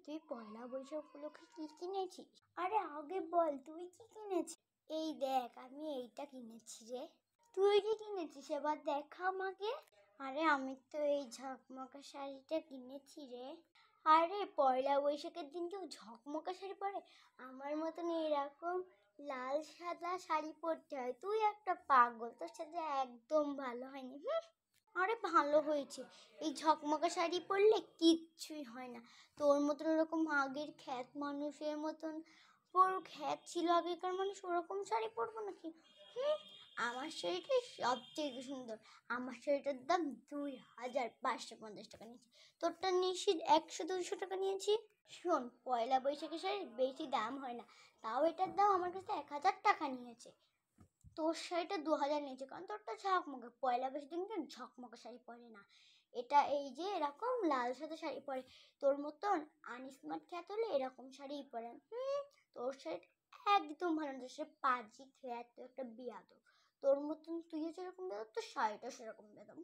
তুই পয়লা বৈশাখ উপলক্ষে কি কিনেছিস? আরে আগে বল তুই কি কিনেছিস? এই দেখ আমি এইটা কিনেছি রে। তুই কি কিনেছিস এবার দেখা আমাকে। আরে আমি তো এই ঝকমকা শাড়িটা কিনেছি রে। আরে পয়লা বৈশাখের দিন কেউ ঝকমকা শাড়ি পরে? আমার মতন এরকম লাল সাদা শাড়ি পরতে হয়। তুই একটা পাগল, তোর সাথে একদম ভালো হয়নি। আরে ভালো হয়েছে, এই ঝকমকা শাড়ি পরলে কিচ্ছুই হয় না। তোর মতন ওরকম আগের খ্যাত মানুষের মতন খ্যাত ছিল আগেকার মানুষ, ওরকম শাড়ি পরবো নাকি? আমার শাড়িটাই সবচেয়ে সুন্দর। আমার শাড়িটার দাম 2550 টাকা নিয়েছি। তোরটা নিশ্চিত 100-200 টাকা নিয়েছি। শোন, পয়লা বৈশাখের শাড়ির বেশি দাম হয় না, তাও এটার দাম আমার কাছে 1000 টাকা নিয়েছে। তোর শাড়িটা 2000 নিয়েছে, কারণ তোরটা ঝকমকে। পয়লা বৈশাখ দিন ঝকমকে শাড়ি পরে না, এটা এই যে এরকম লাল সাদা শাড়ি পরে। তোর মতন আনস্মার্ট খ্যাত হলে এরকম শাড়িই পরে। তোর শাড়িটা একদম ভালো না, সে পাজি খ্যাত, একটা বিয়াদব। তোর মতন তুইও যেরকম বেদব, তোর শাড়িটা সেরকম বেদব।